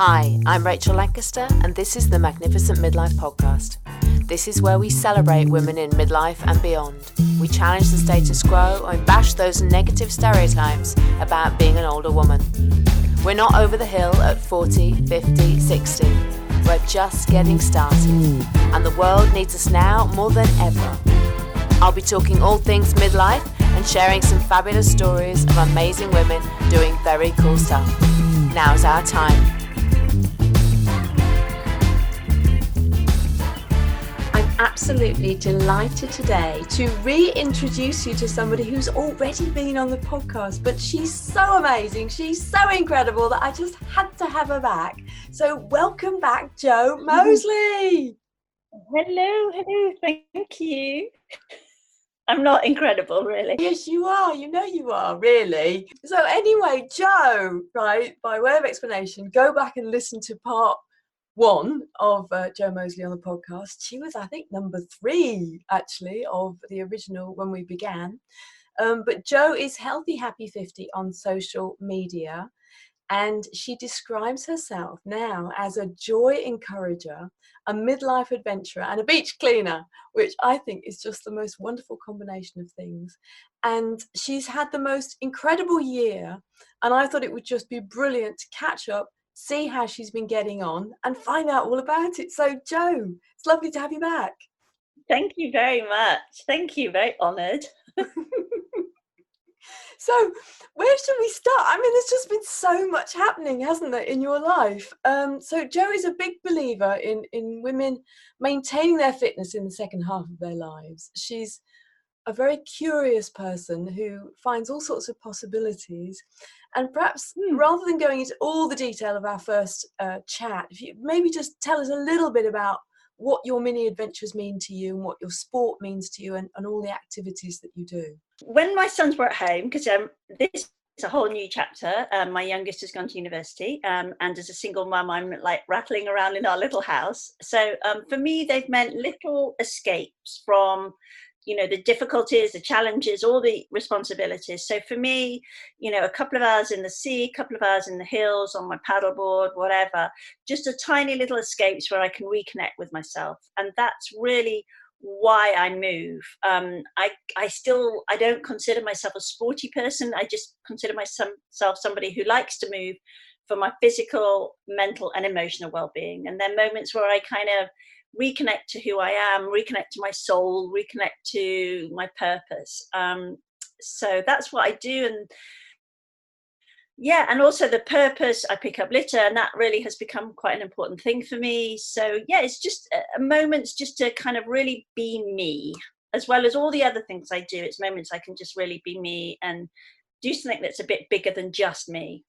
Hi, I'm Rachel Lancaster, and this is the Magnificent Midlife Podcast. This is where we celebrate women in midlife and beyond. We challenge the status quo and bash those negative stereotypes about being an older woman. We're not over the hill at 40, 50, 60. We're just getting started, and the world needs us now more than ever. I'll be talking all things midlife and sharing some fabulous stories of amazing women doing very cool stuff. Now's our time. Absolutely delighted today to reintroduce you to somebody who's already been on the podcast, but she's so amazing, she's so incredible that I just had to have her back. So welcome back, Jo Moseley. Hello, thank you. I'm not incredible, really. Yes, you are. You know you are, really. So anyway, Jo, right, by way of explanation, go back and listen to part one of Jo Moseley on the podcast. She was, I think, number 3 actually of the original when we began. But Jo is Healthy Happy 50 on social media, and she describes herself now as a joy encourager, a midlife adventurer, and a beach cleaner, which I think is just the most wonderful combination of things. And she's had the most incredible year, and I thought it would just be brilliant to catch up, see how she's been getting on, and find out all about it. So, Jo, it's lovely to have you back. Thank you very much. Thank you. Very honoured. So, where should we start? I mean, there's just been so much happening, hasn't there, in your life? So, Jo is a big believer in women maintaining their fitness in the second half of their lives. She's a very curious person who finds all sorts of possibilities. And perhaps rather than going into all the detail of our first chat, if you maybe just tell us a little bit about what your mini adventures mean to you and what your sport means to you, and all the activities that you do. When my sons were at home, because this is a whole new chapter, my youngest has gone to university, and as a single mum, I'm like rattling around in our little house. So for me, they've meant little escapes from the difficulties, the challenges, all the responsibilities. So for me, a couple of hours in the sea, a couple of hours in the hills, on my paddleboard, whatever, just a tiny little escapes where I can reconnect with myself. And that's really why I move. I don't consider myself a sporty person. I just consider myself somebody who likes to move for my physical, mental, and emotional well-being. And there are moments where I kind of reconnect to who I am, reconnect to my soul, reconnect to my purpose. So that's what I do. And also the purpose, I pick up litter, and that really has become quite an important thing for me. So yeah, it's just a moments just to kind of really be me, as well as all the other things I do. It's moments I can just really be me and do something that's a bit bigger than just me.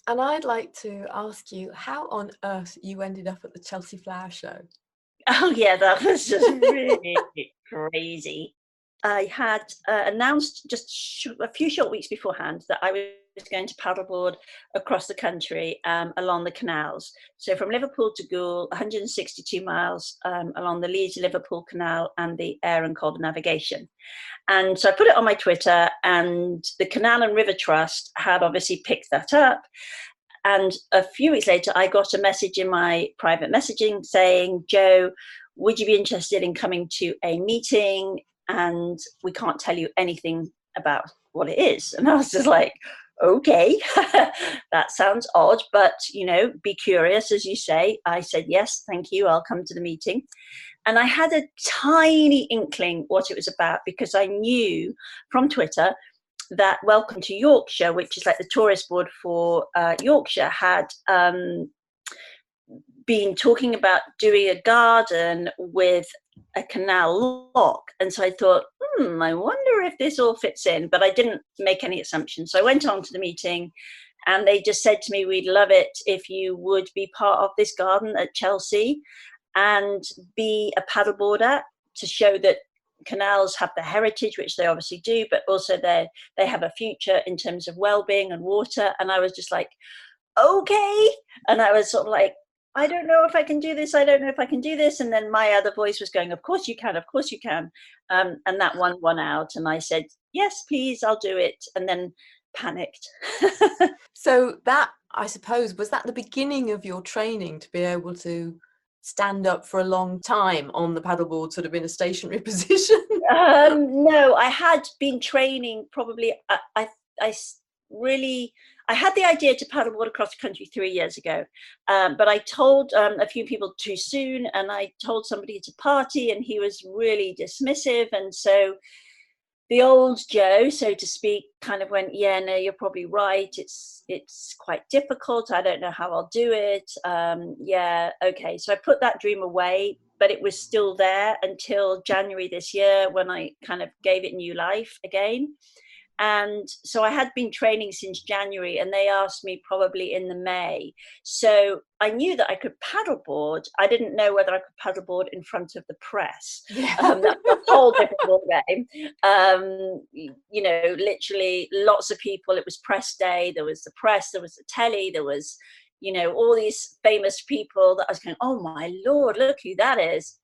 And I'd like to ask you how on earth you ended up at the Chelsea Flower Show. Oh yeah, that was just really crazy. I had announced just a few short weeks beforehand that I was going to paddleboard across the country along the canals. So from Liverpool to Goole, 162 miles along the Leeds-Liverpool Canal and the Air and Calder Navigation. And so I put it on my Twitter, and the Canal and River Trust had obviously picked that up. And a few weeks later, I got a message in my private messaging saying, Jo, would you be interested in coming to a meeting? And we can't tell you anything about what it is. And I was just like, okay, that sounds odd, but, be curious, as you say. I said, yes, thank you. I'll come to the meeting. And I had a tiny inkling what it was about, because I knew from Twitter that Welcome to Yorkshire, which is like the tourist board for Yorkshire, had been talking about doing a garden with a canal lock. And so I thought, I wonder if this all fits in, but I didn't make any assumptions. So I went on to the meeting, and they just said to me, we'd love it if you would be part of this garden at Chelsea and be a paddleboarder to show that canals have the heritage, which they obviously do, but also they have a future in terms of well-being and water. And I was just like, okay. And I was sort of like, I don't know if I can do this. I don't know if I can do this. And then my other voice was going, of course you can. Of course you can. And that one won out. And I said, yes, please, I'll do it. And then panicked. So that, I suppose, was that the beginning of your training to be able to stand up for a long time on the paddleboard, sort of in a stationary position? No, I had been training probably. I really, I had the idea to paddleboard across the country 3 years ago, but I told a few people too soon, and I told somebody at a party, and he was really dismissive, and so the old Jo, so to speak, kind of went, yeah, no, you're probably right. It's quite difficult. I don't know how I'll do it. Yeah, okay. So I put that dream away, but it was still there until January this year when I kind of gave it new life again. And so I had been training since January, and they asked me probably in the May. So I knew that I could paddleboard. I didn't know whether I could paddleboard in front of the press. Yeah. That's a whole different ball game. You know, literally lots of people. It was press day. There was the press. There was the telly. There was, you know, all these famous people that I was going, oh my Lord, look who that is.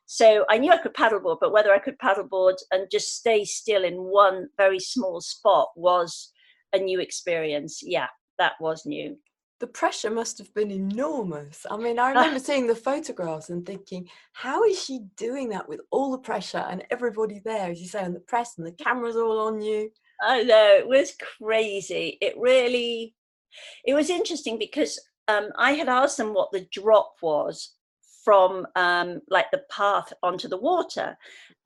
So I knew I could paddleboard, but whether I could paddleboard and just stay still in one very small spot was a new experience. Yeah, that was new. The pressure must have been enormous. I mean, I remember seeing the photographs and thinking, how is she doing that with all the pressure and everybody there, as you say, and the press and the cameras all on you? I know, it was crazy. It was interesting because I had asked them what the drop was from like the path onto the water,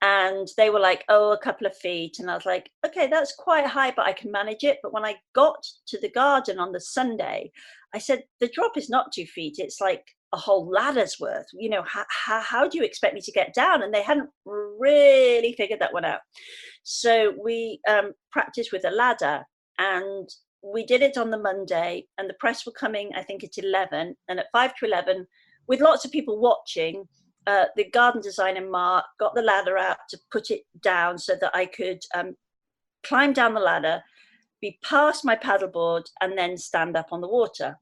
and they were like, oh, a couple of feet, and I was like, okay, that's quite high, but I can manage it. But when I got to the garden on the Sunday, I said, the drop is not 2 feet, it's like a whole ladder's worth. You know, how do you expect me to get down? And they hadn't really figured that one out. So we practiced with a ladder, and we did it on the Monday, and the press were coming, I think, at 11, and at 5 to 11, with lots of people watching, the garden designer Mark got the ladder out to put it down so that I could climb down the ladder, be past my paddleboard, and then stand up on the water.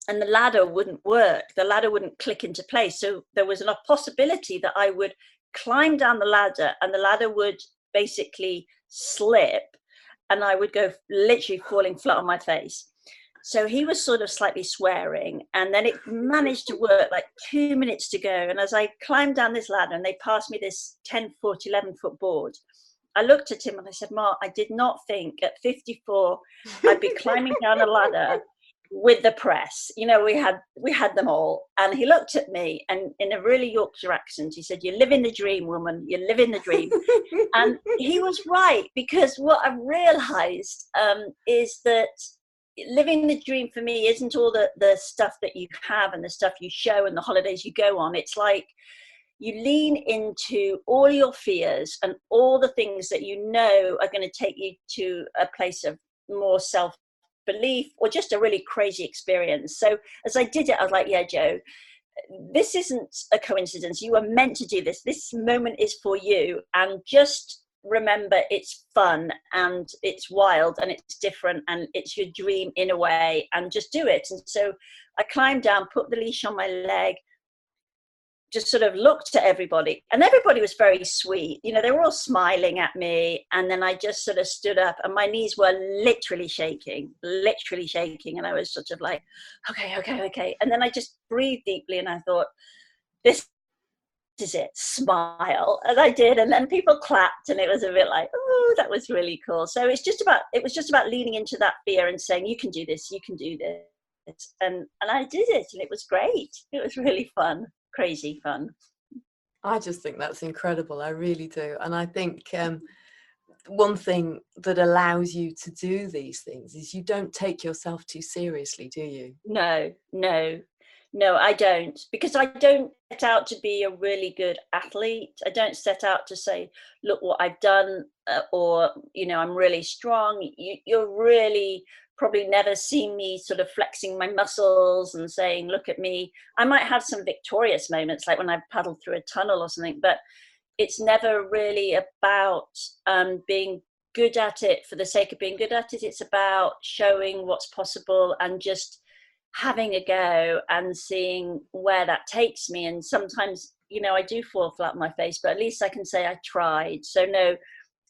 And the ladder wouldn't work. The ladder wouldn't click into place. So there was a possibility that I would climb down the ladder and the ladder would basically slip and I would go literally falling flat on my face. So he was sort of slightly swearing, and then it managed to work, like 2 minutes to go. And as I climbed down this ladder and they passed me this 10-foot, 11-foot board, I looked at him and I said, Mark, I did not think at 54 I'd be climbing down a ladder with the press. You know, we had them all. And he looked at me and in a really Yorkshire accent, he said, you're living the dream, woman, you're living the dream. And he was right, because what I've realized is that living the dream for me isn't all the stuff that you have and the stuff you show and the holidays you go on. It's like you lean into all your fears and all the things that you know are going to take you to a place of more self-belief or just a really crazy experience. So as I did it, I was like, yeah, Jo, this isn't a coincidence. You are meant to do this. This moment is for you. And just remember, it's fun and it's wild and it's different and it's your dream in a way, and just do it. And so I climbed down, put the leash on my leg, just sort of looked at everybody, and everybody was very sweet. You know, they were all smiling at me. And then I just sort of stood up and my knees were literally shaking. And I was sort of like, okay. And then I just breathed deeply and I thought, this is it, smile. And I did, and then people clapped, and it was a bit like, oh, that was really cool. So it was just about leaning into that fear and saying, you can do this, and I did it, and it was great. It was really fun, crazy fun. I just think that's incredible. I really do. And I think one thing that allows you to do these things is you don't take yourself too seriously, do you? No, I don't, because I don't set out to be a really good athlete. I don't set out to say, look what I've done, or, you know, I'm really strong. You'll really probably never see me sort of flexing my muscles and saying, look at me. I might have some victorious moments, like when I paddled through a tunnel or something, but it's never really about being good at it for the sake of being good at it. It's about showing what's possible and just having a go and seeing where that takes me. And sometimes, you know, I do fall flat on my face, but at least I can say I tried. So no,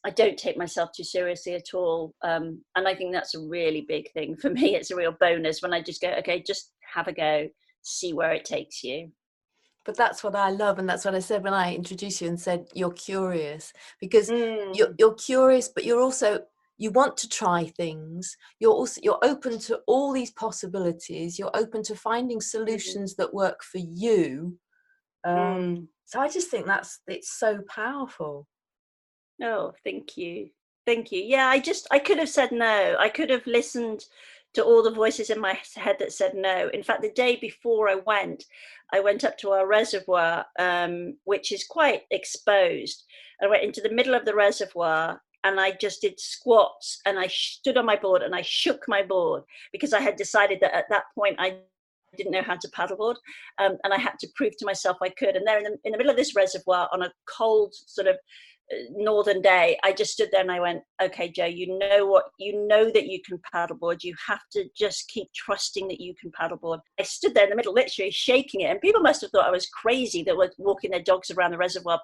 I don't take myself too seriously at all. And I think that's a really big thing for me. It's a real bonus when I just go, okay, just have a go, see where it takes you. But that's what I love, and that's what I said when I introduced you and said you're curious, because you're curious, but you're also, you want to try things. You're open to all these possibilities. You're open to finding solutions that work for you. So I just think it's so powerful. Oh, thank you. Thank you. Yeah, I could have said no. I could have listened to all the voices in my head that said no. In fact, the day before I went up to our reservoir, which is quite exposed. I went into the middle of the reservoir and I just did squats, and I stood on my board and I shook my board because I had decided that at that point I didn't know how to paddleboard, and I had to prove to myself I could. And there in the middle of this reservoir on a cold sort of northern day, I just stood there and I went, okay, Jo, you know that you can paddleboard. You have to just keep trusting that you can paddleboard. I stood there in the middle, literally shaking it, and people must have thought I was crazy that were walking their dogs around the reservoir.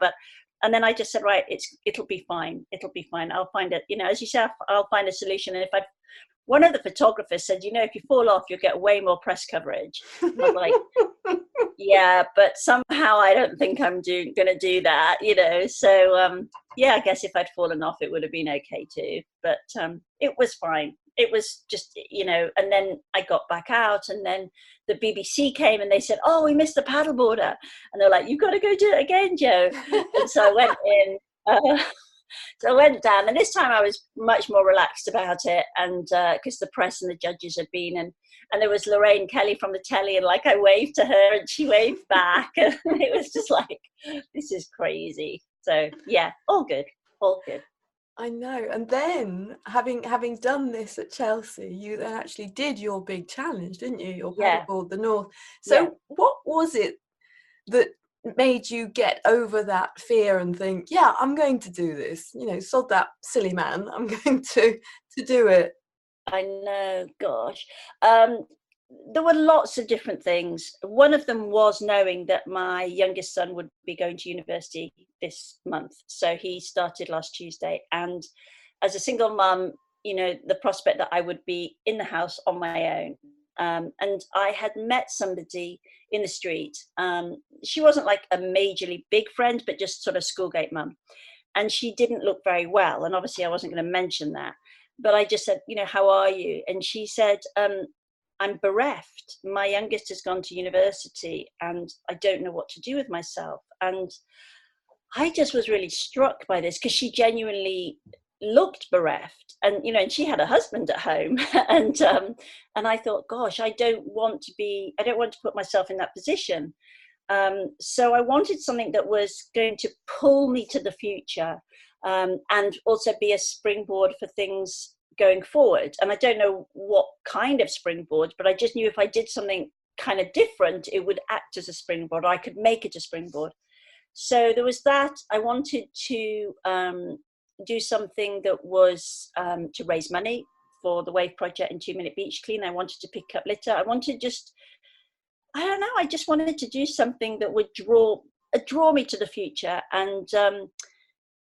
And then I just said, right, it'll be fine. It'll be fine. I'll find it. As you said, I'll find a solution. And one of the photographers said, if you fall off, you'll get way more press coverage. I was like, yeah, but somehow I don't think I'm going to do that, So, yeah, I guess if I'd fallen off, it would have been okay too. But it was fine. It was just, and then I got back out, and then the BBC came and they said, oh, we missed the paddleboarder. And they're like, you've got to go do it again, Jo. And so I went in. So I went down, and this time I was much more relaxed about it, and because the press and the judges had been, and there was Lorraine Kelly from the telly, and I waved to her and she waved back, and it was just like, this is crazy. So yeah, all good. I know. And then having done this at Chelsea, you then actually did your big challenge, didn't you? Your Paddleboard the North. So what was it that made you get over that fear and think, yeah, I'm going to do this, sod that silly man, I'm going to do it? I know, gosh. There were lots of different things. One of them was knowing that my youngest son would be going to university this month. So he started last Tuesday. And as a single mum, the prospect that I would be in the house on my own. And I had met somebody in the street. She wasn't like a majorly big friend, but just sort of schoolgate mum. And she didn't look very well. And obviously I wasn't going to mention that. But I just said, how are you? And she said, I'm bereft. My youngest has gone to university and I don't know what to do with myself. And I just was really struck by this because she genuinely looked bereft, and and she had a husband at home, and I thought, gosh, I don't want to put myself in that position. So I wanted something that was going to pull me to the future, and also be a springboard for things going forward. And I don't know what kind of springboard, but I just knew if I did something kind of different, it would act as a springboard. I could make it a springboard. So there was that. I wanted to do something that was to raise money for the Wave Project and 2 Minute Beach Clean. I wanted to pick up litter. I just wanted to do something that would draw me to the future. And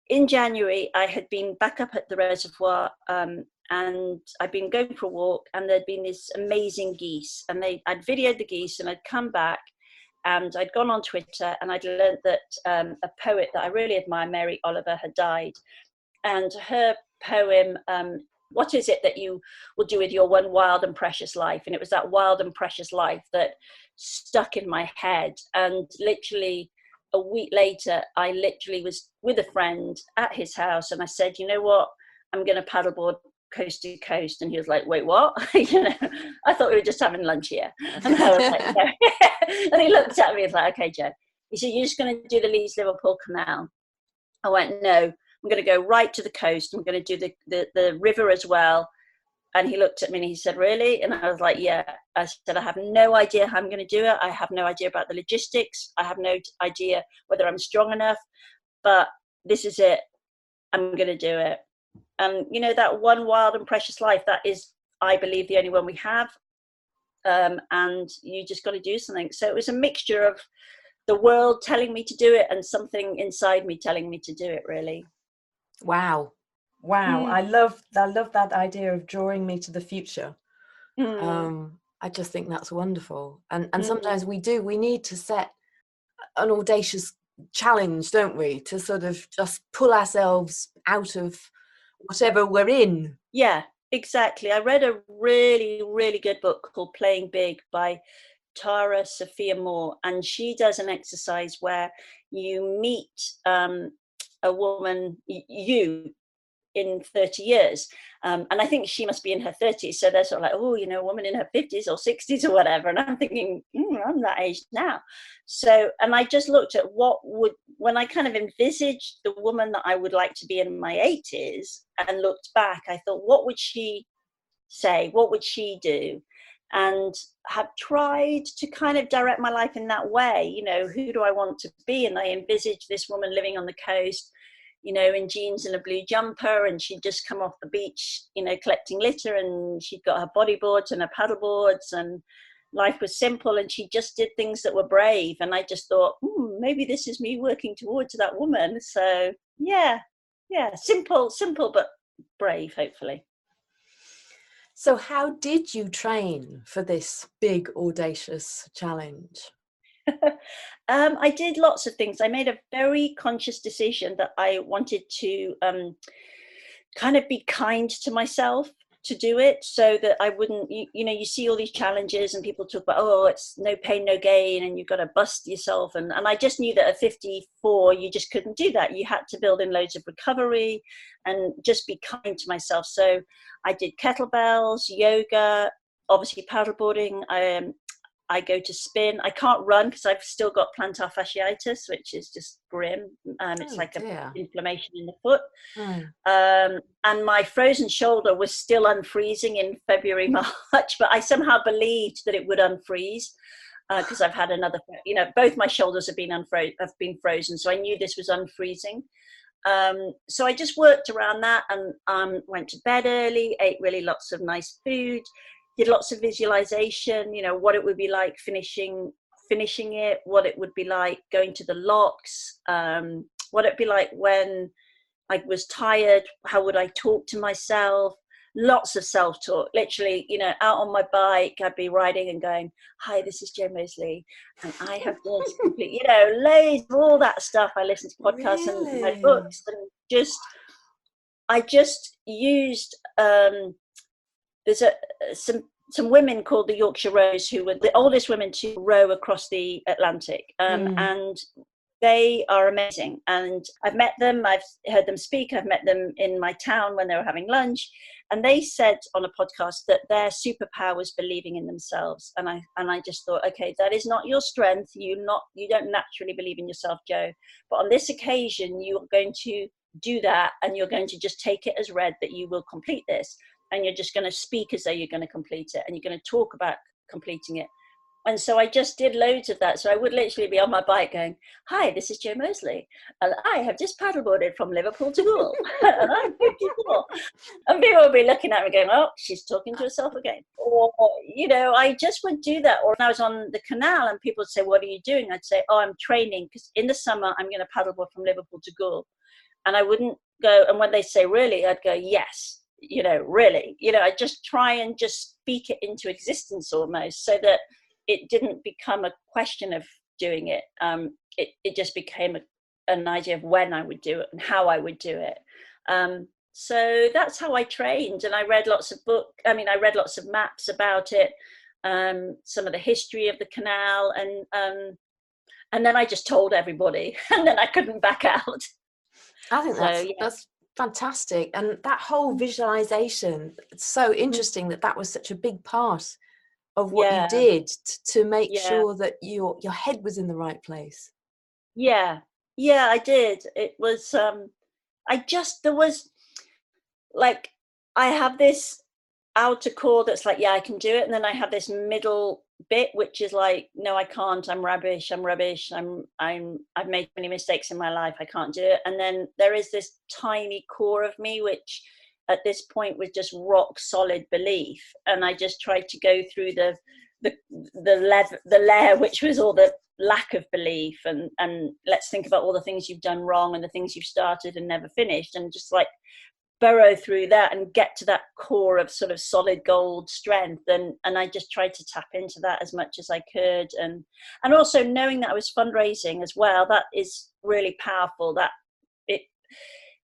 in January, I had been back up at the reservoir, and I'd been going for a walk, and there'd been these amazing geese, and I'd videoed the geese, and I'd come back, and I'd gone on Twitter, and I'd learned that a poet that I really admire, Mary Oliver, had died. And her poem, what is it that you will do with your one wild and precious life? And it was that wild and precious life that stuck in my head. And literally a week later, I literally was with a friend at his house, and I said, you know what, I'm going to paddleboard coast to coast. And he was like, wait, what? I thought we were just having lunch here. And I was like, no. And he looked at me and was like, okay, Jo. He said, you're just going to do the Leeds-Liverpool Canal? I went, no, I'm going to go right to the coast. I'm going to do the river as well. And he looked at me and he said, really? And I was like, yeah. I said, I have no idea how I'm going to do it. I have no idea about the logistics. I have no idea whether I'm strong enough, but this is it. I'm going to do it. And, that one wild and precious life, that is, I believe, the only one we have. And you just got to do something. So it was a mixture of the world telling me to do it and something inside me telling me to do it, really. Wow. Wow, Mm, I love that idea of drawing me to the future. mm, I just think that's wonderful. And sometimes mm. we need to set an audacious challenge, don't we, to sort of just pull ourselves out of whatever we're in. Yeah, exactly. I read a really, really good book called Playing Big by Tara Sophia Moore, and she does an exercise where you meet a woman, you in 30 years. And I think she must be in her 30s. So they're sort of like, oh, you know, a woman in her 50s or 60s or whatever. And I'm thinking, I'm that age now. So, and I just looked at when I kind of envisaged the woman that I would like to be in my 80s and looked back, I thought, what would she say? What would she do? And have tried to kind of direct my life in that way. You know, who do I want to be? And I envisaged this woman living on the coast, you know, in jeans and a blue jumper, and she'd just come off the beach, you know, collecting litter, and she'd got her bodyboards and her paddleboards, and life was simple, and she just did things that were brave. And I just thought, maybe this is me working towards that woman. So yeah, simple, but brave, hopefully. So how did you train for this big audacious challenge? I did lots of things. I made a very conscious decision that I wanted to kind of be kind to myself to do it, so that I wouldn't, you know, you see all these challenges and people talk about, oh, it's no pain, no gain, and you've got to bust yourself. And I just knew that at 54, you just couldn't do that. You had to build in loads of recovery and just be kind to myself. So I did kettlebells, yoga, obviously paddleboarding. I go to spin. I can't run because I've still got plantar fasciitis, which is just grim. It's Oh like a dear. inflammation in the foot. Oh. And my frozen shoulder was still unfreezing in February, March, but I somehow believed that it would unfreeze because I've had another, you know, both my shoulders have been frozen. So I knew this was unfreezing. So I just worked around that and went to bed early, ate really lots of nice food, did lots of visualization, you know, what it would be like finishing it, what it would be like going to the locks, what it'd be like when I was tired, how would I talk to myself? Lots of self-talk, literally, you know, out on my bike, I'd be riding and going, hi, this is Jo Moseley, and I have this complete, you know, loads of all that stuff. I listened to podcasts and read Really? books, and I just used, there's some women called the Yorkshire Rows who were the oldest women to row across the Atlantic, and they are amazing. And I've met them, I've heard them speak, I've met them in my town when they were having lunch, and they said on a podcast that their superpower was believing in themselves. And I just thought, okay, that is not your strength. You don't naturally believe in yourself, Jo, but on this occasion you're going to do that, and you're going to just take it as read that you will complete this, and you're just going to speak as though you're going to complete it, and you're going to talk about completing it. And so I just did loads of that. So I would literally be on my bike going, hi, this is Jo Moseley, and I have just paddleboarded from Liverpool to Goole, and I'm 54. And people would be looking at me going, oh, she's talking to herself again. Or, you know, I just would do that. Or when I was on the canal and people would say, what are you doing? I'd say, oh, I'm training, because in the summer I'm going to paddleboard from Liverpool to Goole. And I wouldn't go, and when they say really, I'd go, yes, you know, really. You know, I just try and just speak it into existence almost, so that it didn't become a question of doing it. It just became an idea of when I would do it and how I would do it. So that's how I trained. And I read lots of books. I mean, I read lots of maps about it, some of the history of the canal, and then I just told everybody, and then I couldn't back out. I think that's fantastic. And that whole visualization, it's so interesting that was such a big part of what you did to make sure that your head was in the right place. Yeah, I did. It was, there was like, I have this outer core that's like, yeah, I can do it. And then I have this middle bit, which is like, no, I can't, I'm rubbish, I've made many mistakes in my life, I can't do it. And then there is this tiny core of me, which at this point was just rock solid belief. And I just tried to go through the layer, which was all the lack of belief, and let's think about all the things you've done wrong and the things you've started and never finished, and just like burrow through that and get to that core of sort of solid gold strength. And I just tried to tap into that as much as I could. And also knowing that I was fundraising as well, that is really powerful. That it,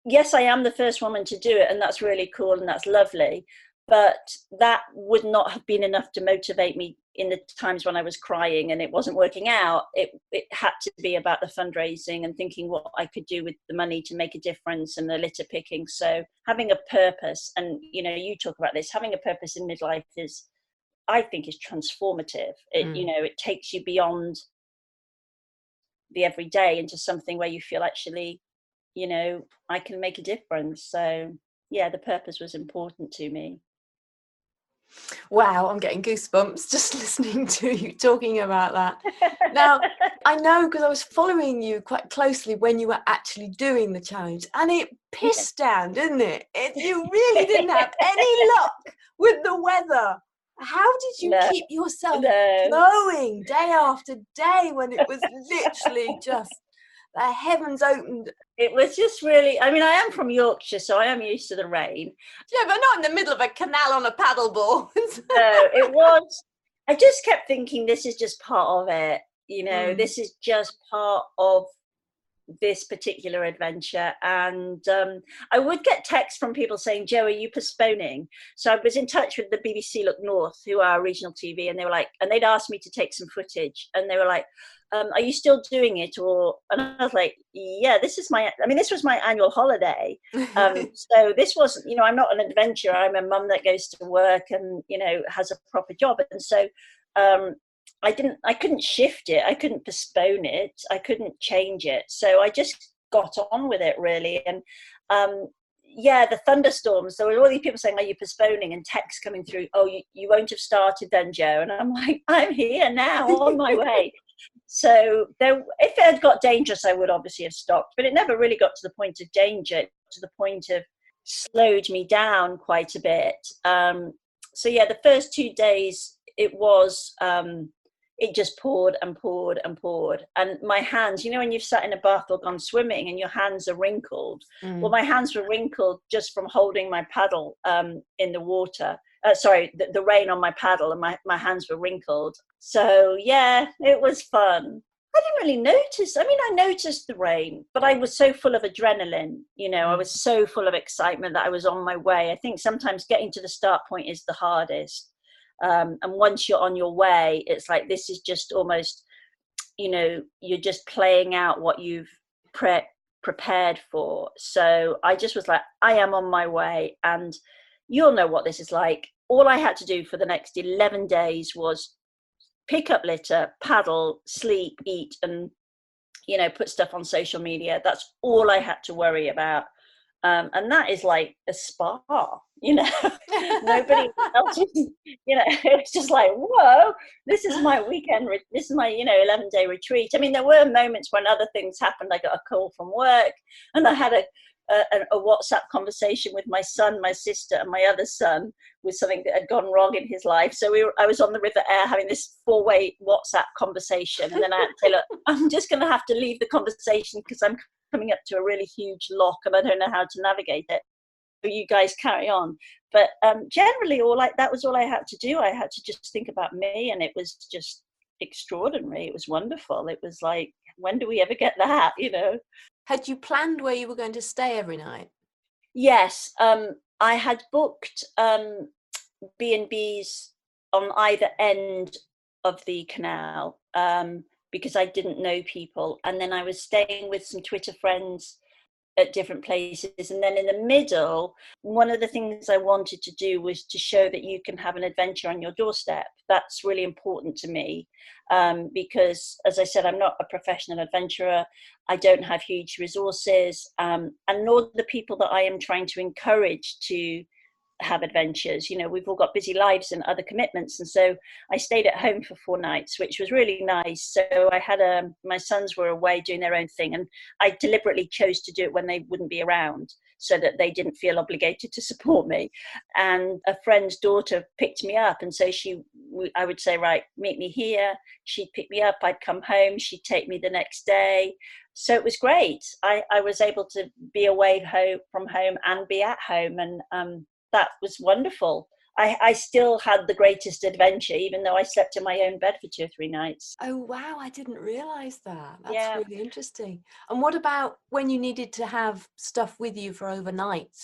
yes, I am the first woman to do it, and that's really cool and that's lovely. But that would not have been enough to motivate me in the times when I was crying and it wasn't working out. It had to be about the fundraising and thinking what I could do with the money to make a difference, and the litter picking. So having a purpose, and you talk about this, having a purpose in midlife is, I think, is transformative. It takes you beyond the everyday into something where you feel actually, I can make a difference. So yeah, the purpose was important to me. Wow, I'm getting goosebumps just listening to you talking about that. Now, I know because I was following you quite closely when you were actually doing the challenge, and it pissed down, didn't it? You really didn't have any luck with the weather. How did you keep yourself going day after day when it was literally just the heavens opened? It was just really, I mean, I am from Yorkshire, so I am used to the rain. Yeah, but not in the middle of a canal on a paddleboard. No, it was, I just kept thinking, this is just part of it. This is just part of this particular adventure. And I would get texts from people saying, Jo, are you postponing? So I was in touch with the BBC Look North, who are regional TV, and they were like, and they'd asked me to take some footage, and they were like, are you still doing it? And I was like, yeah, this was my annual holiday. So this wasn't, I'm not an adventurer. I'm a mum that goes to work and, has a proper job. And so I couldn't shift it. I couldn't postpone it. I couldn't change it. So I just got on with it, really. And the thunderstorms, there were all these people saying, are you postponing? And texts coming through, oh, you won't have started then, Jo. And I'm like, I'm here now, on my way. So if it had got dangerous, I would obviously have stopped, but it never really got to the point of danger, to the point of slowed me down quite a bit. So yeah, the first 2 days, it was, it just poured and poured and poured. And my hands, when you've sat in a bath or gone swimming and your hands are wrinkled, well, my hands were wrinkled just from holding my paddle in the water. The rain on my paddle, and my hands were wrinkled. So yeah, it was fun. I didn't really notice. I mean, I noticed the rain, but I was so full of adrenaline. I was so full of excitement that I was on my way. I think sometimes getting to the start point is the hardest. And once you're on your way, it's like, this is just almost, you're just playing out what you've prepared for. So I just was like, I am on my way. And you'll know what this is like. All I had to do for the next 11 days was pick up litter, paddle, sleep, eat, and, put stuff on social media. That's all I had to worry about. And that is like a spa, nobody else, it's just like, whoa, this is my weekend, this is my, 11-day retreat. I mean, there were moments when other things happened. I got a call from work, and I had a WhatsApp conversation with my son, my sister, and my other son with something that had gone wrong in his life. So I was on the River Aire having this 4-way WhatsApp conversation. And then I had to say, look, I'm just going to have to leave the conversation because I'm coming up to a really huge lock and I don't know how to navigate it. So you guys carry on. But generally, that was all I had to do. I had to just think about me, and it was just extraordinary. It was wonderful. It was like, when do we ever get that, Had you planned where you were going to stay every night? Yes, I had booked B&Bs on either end of the canal because I didn't know people. And then I was staying with some Twitter friends at different places. And then in the middle, one of the things I wanted to do was to show that you can have an adventure on your doorstep. That's really important to me because, as I said, I'm not a professional adventurer. I don't have huge resources, and nor the people that I am trying to encourage to have adventures. We've all got busy lives and other commitments, and so I stayed at home for 4 nights, which was really nice. So I had my sons were away doing their own thing, and I deliberately chose to do it when they wouldn't be around so that they didn't feel obligated to support me. And a friend's daughter picked me up, and so I would say, right, meet me here. She'd pick me up, I'd come home, she'd take me the next day. So it was great. I was able to be away from home and be at home, and that was wonderful. I still had the greatest adventure, even though I slept in my own bed for 2 or 3 nights. Oh, wow. I didn't realize that. That's Yeah. really interesting. And what about when you needed to have stuff with you for overnight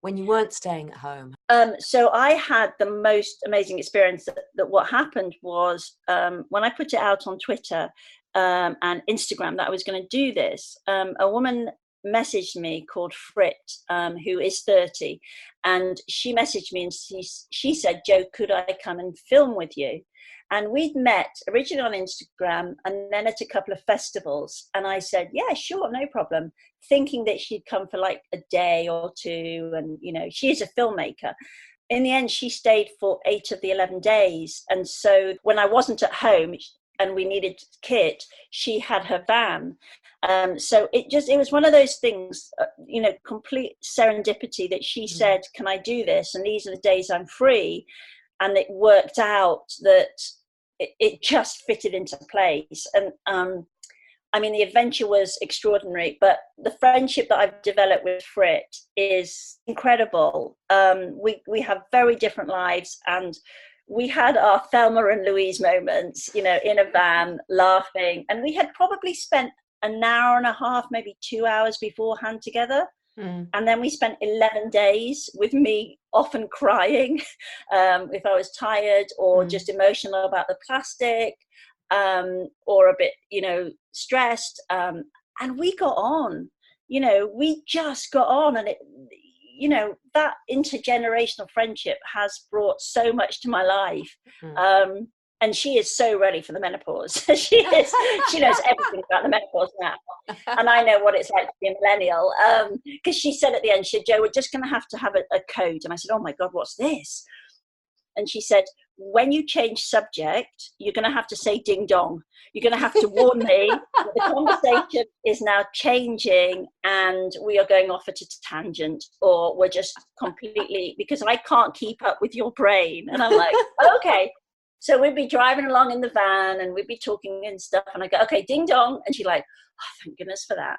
when you weren't staying at home? So I had the most amazing experience that what happened was, when I put it out on Twitter and Instagram that I was going to do this, a woman messaged me called Frit, who is 30, and she messaged me and she said, Jo, could I come and film with you? And we'd met originally on Instagram and then at a couple of festivals. And I said, yeah, sure, no problem, thinking that she'd come for like a day or two. And, you know, she is a filmmaker. In the end, she stayed for 8 of the 11 days. And so when I wasn't at home and we needed kit, she had her van. So it was one of those things, you know, complete serendipity that she said, can I do this? And these are the days I'm free. And it worked out that it just fitted into place. And I mean, the adventure was extraordinary, but the friendship that I've developed with Frit is incredible. We have very different lives, and we had our Thelma and Louise moments, you know, in a van laughing. And we had probably spent an hour and a half, maybe 2 hours beforehand together. And then we spent 11 days with me often crying if I was tired or just emotional about the plastic, or a bit, you know, stressed. And we got on, you know, we just got on. And it, you know, that intergenerational friendship has brought so much to my life. And she is so ready for the menopause. She knows everything about the menopause now. And I know what it's like to be a millennial. Because she said at the end, she said, Jo, we're just going to have a code. And I said, oh my God, what's this? And she said, when you change subject, you're going to have to say ding dong. You're going to have to warn me that the conversation is now changing and we are going off at a tangent, or we're just completely, because I can't keep up with your brain. And I'm like, okay. So we'd be driving along in the van and we'd be talking and stuff. And I go, okay, ding dong. And she's like, oh, thank goodness for that.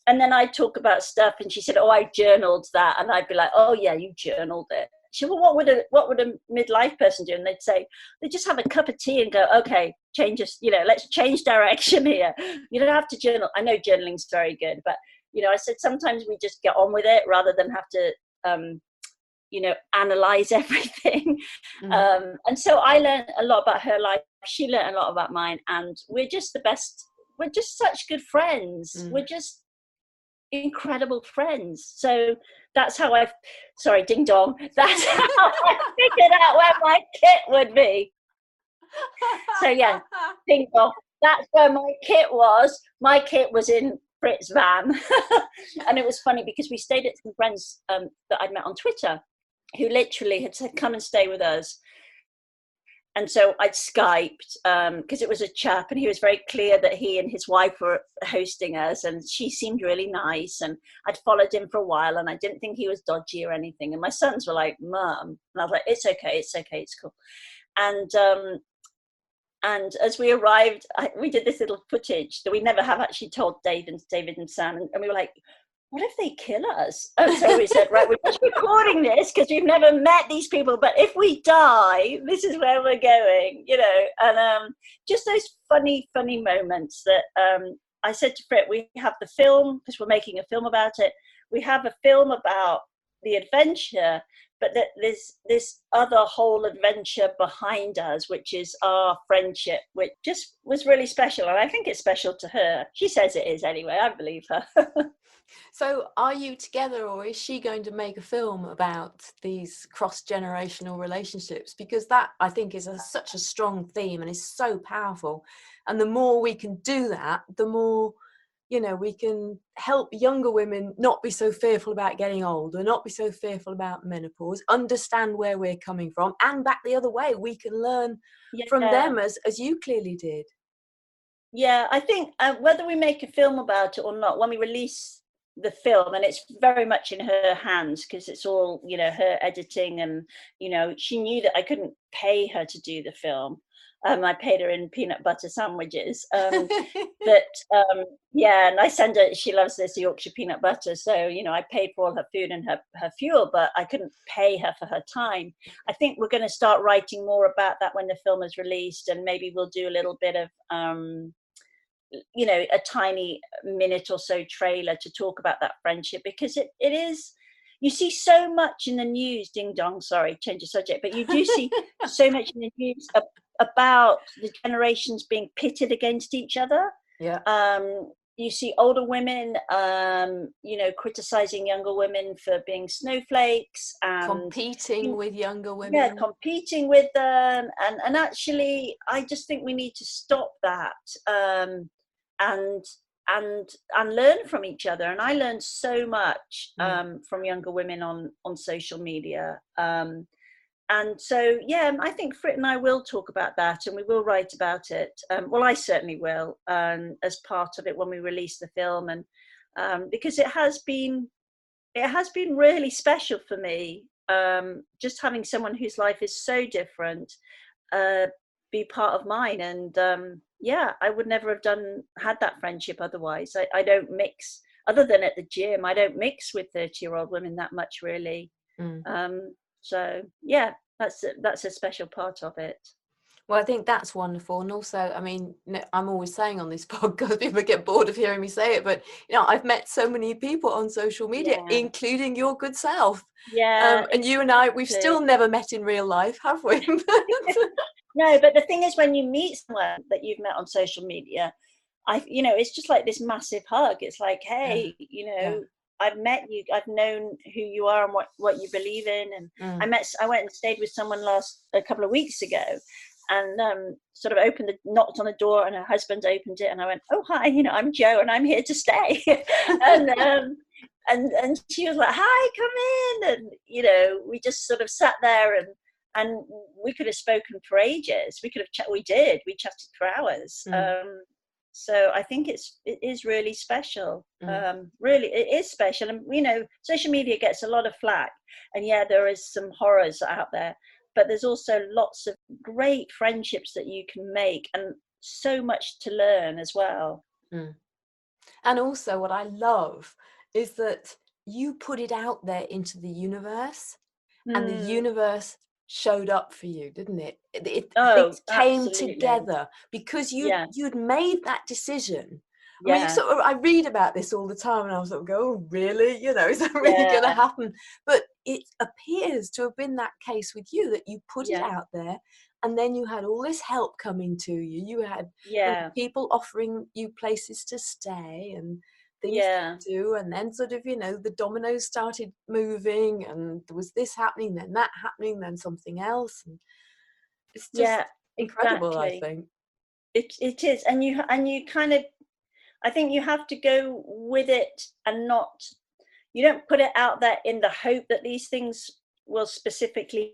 And then I'd talk about stuff and she said, oh, I journaled that. And I'd be like, oh yeah, you journaled it. She said, well, what would a midlife person do? And they'd say, they just have a cup of tea and go, okay, let's change direction here. You don't have to journal. I know journaling's very good, but, you know, I said, sometimes we just get on with it rather than have to, you know, analyze everything. And so I learned a lot about her life. She learned a lot about mine. And we're just the best. We're just such good friends. We're just incredible friends. So that's how sorry, ding dong. That's how I figured out where my kit would be. So yeah, ding dong. That's where my kit was. My kit was in Frit's van. And it was funny because we stayed at some friends that I'd met on Twitter, who literally had said, come and stay with us. And so I'd Skyped, because it was a chap and he was very clear that he and his wife were hosting us, and she seemed really nice. And I'd followed him for a while and I didn't think he was dodgy or anything. And my sons were like, Mum. And I was like, it's okay, it's cool. And as we arrived, we did this little footage that we never have actually told David and Sam. And we were like, what if they kill us? And so we said, right, we're just recording this because we've never met these people, but if we die, this is where we're going, you know. And just those funny moments that I said to Frit, we have the film because we're making a film about it. We have a film about the adventure, but that there's this other whole adventure behind us, which is our friendship, which just was really special. And I think it's special to her. She says it is anyway. I believe her. So are you together, or is she going to make a film about these cross-generational relationships? Because that, I think, is such a strong theme and is so powerful. And the more we can do that, the more, you know, we can help younger women not be so fearful about getting older, not be so fearful about menopause, understand where we're coming from, and back the other way, we can learn from them as you clearly did. Yeah, I think whether we make a film about it or not, when we release the film, and it's very much in her hands because it's all, you know, her editing, and you know, she knew that I couldn't pay her to do the film. I paid her in peanut butter sandwiches. But yeah, and I send her, she loves this Yorkshire peanut butter, so you know, I paid for all her food and her fuel, but I couldn't pay her for her time. I think we're going to start writing more about that when the film is released, and maybe we'll do a little bit of you know, a tiny minute or so trailer to talk about that friendship, because it is, you see so much in the news, ding dong, sorry, change the subject, but you do see so much in the news about the generations being pitted against each other. Yeah. You see older women, you know, criticizing younger women for being snowflakes and competing with younger women. Yeah, competing with them, and actually, I just think we need to stop that, and learn from each other. And I learned so much from younger women on social media. And so, yeah, I think Frit and I will talk about that, and we will write about it. Well, I certainly will, as part of it when we release the film, and because it has been really special for me, just having someone whose life is so different be part of mine. And yeah, I would never have had that friendship otherwise. I don't mix, other than at the gym, I don't mix with 30-year-old women that much, really. So yeah, that's a special part of it. Well, I think that's wonderful. And also, I mean, I'm always saying on this podcast, people get bored of hearing me say it, but you know, I've met so many people on social media, including your good self. Yeah. And you and I, we've still never met in real life, have we? No, but the thing is, when you meet someone that you've met on social media, you know, it's just like this massive hug. It's like, hey, you know, I've met you, I've known who you are and what you believe in. And I went and stayed with someone a couple of weeks ago, and sort of knocked on the door, and her husband opened it, and I went, oh, hi, you know, I'm Jo, and I'm here to stay. and she was like, hi, come in. And, you know, we just sort of sat there, and we could have spoken for ages. We chatted for hours. So I think it is really special. Really, it is special. And, you know, social media gets a lot of flack, and yeah, there is some horrors out there, but there's also lots of great friendships that you can make, and so much to learn as well. And also what I love is that you put it out there into the universe, and the universe showed up for you, didn't it? Things came together because you'd made that decision. I mean, I read about this all the time, and I was like, oh, really? You know, is that really going to happen? But it appears to have been that case with you, that you put it out there, and then you had all this help coming to you. You had people offering you places to stay and things to do, and then sort of, you know, the dominoes started moving, and there was this happening, then that happening, then something else, and it's just incredible. I think it is, and you kind of, I think you have to go with it, and you don't put it out there in the hope that these things will specifically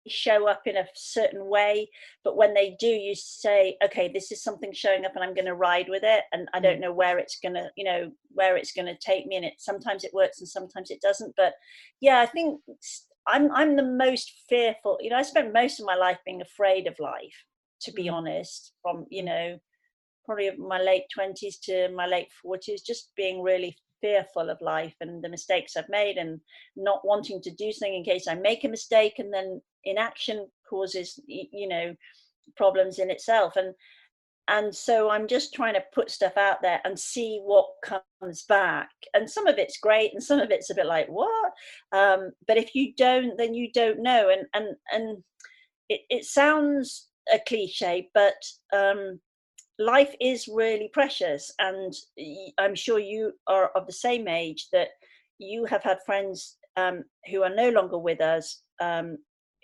show up in a certain way, but when they do, you say, okay, this is something showing up, and I'm going to ride with it, and I don't know where it's going to take me, and sometimes it works and sometimes it doesn't. But yeah, I think I'm the most fearful, you know, I spent most of my life being afraid of life, to be honest, from, you know, probably my late 20s to my late 40s, just being really fearful of life and the mistakes I've made, and not wanting to do something in case I make a mistake, and then inaction causes, you know, problems in itself. And so I'm just trying to put stuff out there and see what comes back, and some of it's great and some of it's a bit like, what? But if you don't, then you don't know. And it sounds a cliche, but life is really precious, and I'm sure you are of the same age, that you have had friends who are no longer with us,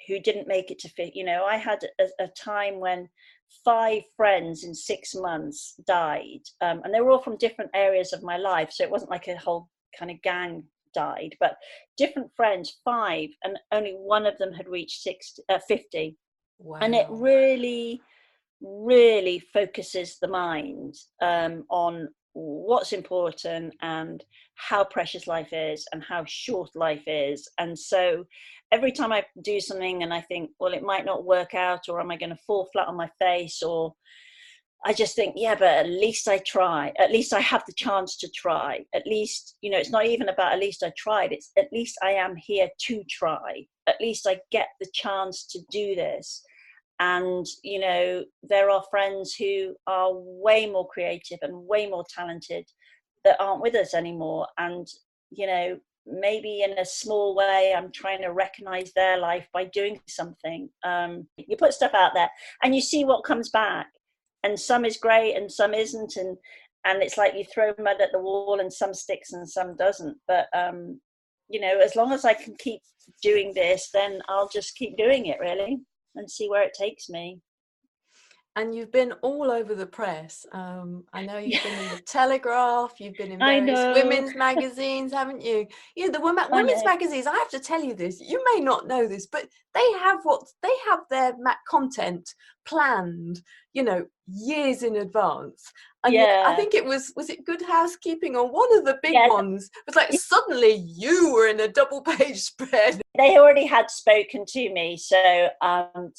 who didn't make it to fit. You know, I had a time when 5 friends in 6 months died, and they were all from different areas of my life, so it wasn't like a whole kind of gang died, but different friends, 5, and only one of them had reached 50. Wow. And it really focuses the mind on what's important and how precious life is and how short life is. And so every time I do something and I think, well, it might not work out, or am I going to fall flat on my face, or I just think, yeah, but at least I try. At least I have the chance to try. At least, you know, it's not even about at least I tried. It's at least I am here to try. At least I get the chance to do this. And, you know, there are friends who are way more creative and way more talented that aren't with us anymore. And, you know, maybe in a small way, I'm trying to recognize their life by doing something. You put stuff out there and you see what comes back. And some is great and some isn't. And it's like you throw mud at the wall and some sticks and some doesn't. But, you know, as long as I can keep doing this, then I'll just keep doing it, really, and see where it takes me. And you've been all over the press. I know you've been in the Telegraph, you've been in various women's magazines, haven't you? You know, the women's magazines, I have to tell you this, you may not know this, but they have their content planned, you know, years in advance. And Yeah. I think it was it Good Housekeeping, or one of the big ones? It was like suddenly you were in a double page spread. They already had spoken to me, so no,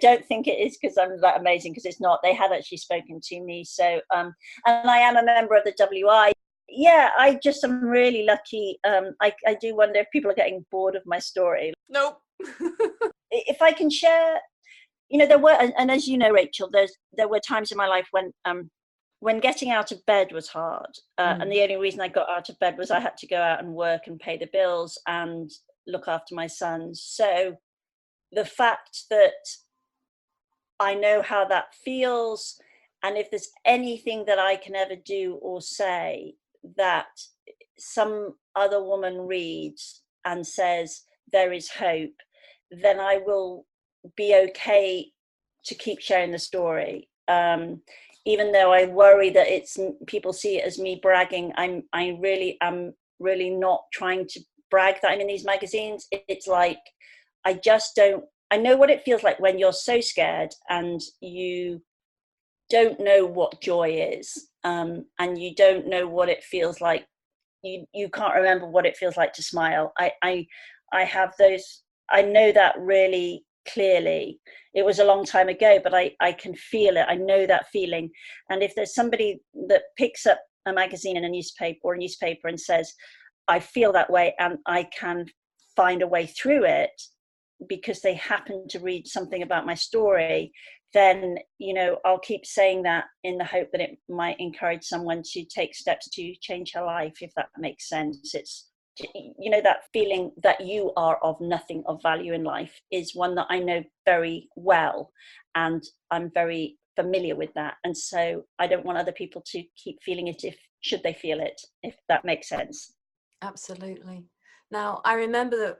don't think it is because I'm that amazing, because it's not. They had actually spoken to me, so and I am a member of the WI. Yeah, I just am really lucky. I do wonder if people are getting bored of my story. Nope. If I can share, you know, there were, and as you know, Rachel, there were times in my life when getting out of bed was hard, and the only reason I got out of bed was I had to go out and work and pay the bills and look after my sons. So the fact that I know how that feels, and if there's anything that I can ever do or say that some other woman reads and says there is hope, then I will be okay to keep sharing the story. Even though I worry that people see it as me bragging, I'm really not trying to brag that I'm in these magazines. It's like, I know what it feels like when you're so scared and you don't know what joy is, and you don't know what it feels like. You can't remember what it feels like to smile. I have those, I know that really clearly. It was a long time ago, but I can feel it. I know that feeling. And if there's somebody that picks up a magazine and a newspaper and says, I feel that way and I can find a way through it because they happen to read something about my story, then, you know, I'll keep saying that in the hope that it might encourage someone to take steps to change her life, if that makes sense. It's, you know, that feeling that you are of nothing of value in life is one that I know very well, and I'm very familiar with that. And so I don't want other people to keep feeling it should they feel it, if that makes sense. Absolutely. Now, I remember that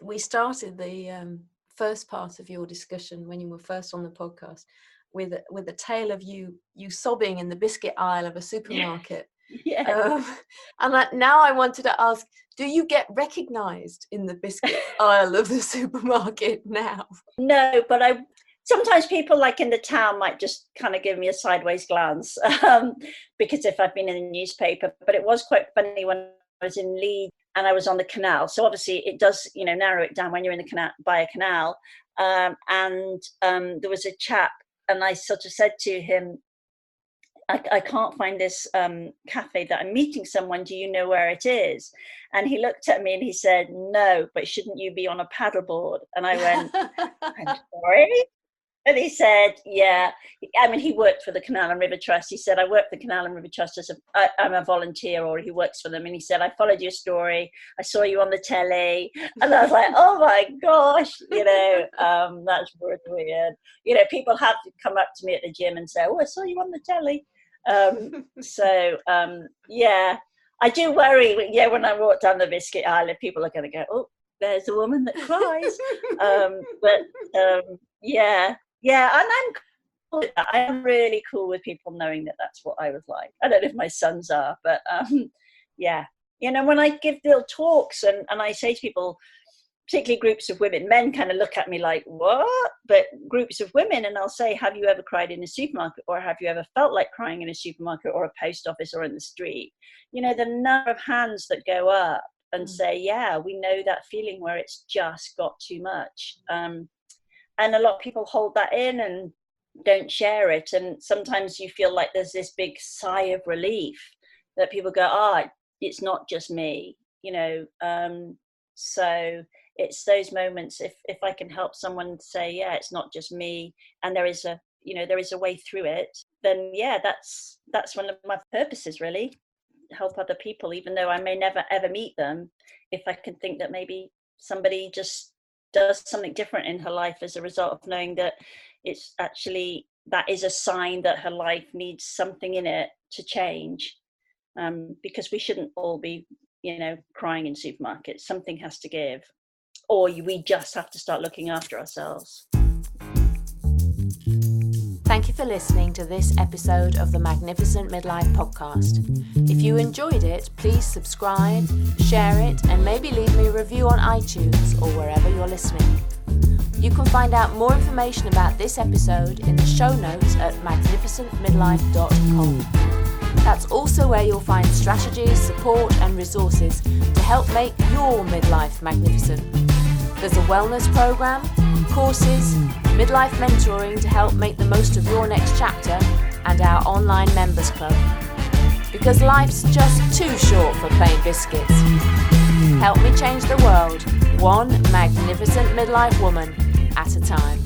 we started the first part of your discussion when you were first on the podcast with a tale of you sobbing in the biscuit aisle of a supermarket. Yeah. And now I wanted to ask, do you get recognized in the biscuit aisle of the supermarket now? No, but sometimes people like in the town might just kind of give me a sideways glance, because if I've been in the newspaper. But it was quite funny when I was in Leeds and I was on the canal. So obviously it does, you know, narrow it down when you're in the canal, by a canal. And there was a chap, and I sort of said to him, I can't find this cafe that I'm meeting someone. Do you know where it is? And he looked at me and he said, no, but shouldn't you be on a paddleboard? And I went, I'm sorry. And he said, yeah. I mean, he worked for the Canal and River Trust. He said, I work for the Canal and River Trust I'm a volunteer, or he works for them. And he said, I followed your story. I saw you on the telly. And I was like, oh my gosh, you know, that's really weird. You know, people have come up to me at the gym and say, oh, I saw you on the telly. Yeah, I do worry. Yeah, when I walk down the biscuit aisle, if people are going to go, oh, there's a woman that cries. Yeah, and I'm cool with that. I am really cool with people knowing that that's what I was like. I don't know if my sons are, but yeah, you know, when I give little talks and I say to people, particularly groups of women. Men kind of look at me like, what? But groups of women, and I'll say, have you ever cried in a supermarket, or have you ever felt like crying in a supermarket or a post office or in the street? You know, the number of hands that go up and say, yeah, we know that feeling where it's just got too much. And a lot of people hold that in and don't share it. And sometimes you feel like there's this big sigh of relief that people go, it's not just me, you know. So it's those moments, if I can help someone say, yeah, it's not just me, and there is a way through it, then yeah, that's one of my purposes, really. Help other people, even though I may never ever meet them. If I can think that maybe somebody just does something different in her life as a result of knowing that it's actually, that is a sign that her life needs something in it to change. Because we shouldn't all be, you know, crying in supermarkets. Something has to give, or we just have to start looking after ourselves. Thank you for listening to this episode of the Magnificent Midlife podcast. If you enjoyed it, please subscribe, share it, and maybe leave me a review on iTunes or wherever you're listening. You can find out more information about this episode in the show notes at magnificentmidlife.com. That's also where you'll find strategies, support, and resources to help make your midlife magnificent. There's a wellness program, courses, midlife mentoring to help make the most of your next chapter, and our online members club. Because life's just too short for plain biscuits. Help me change the world, one magnificent midlife woman at a time.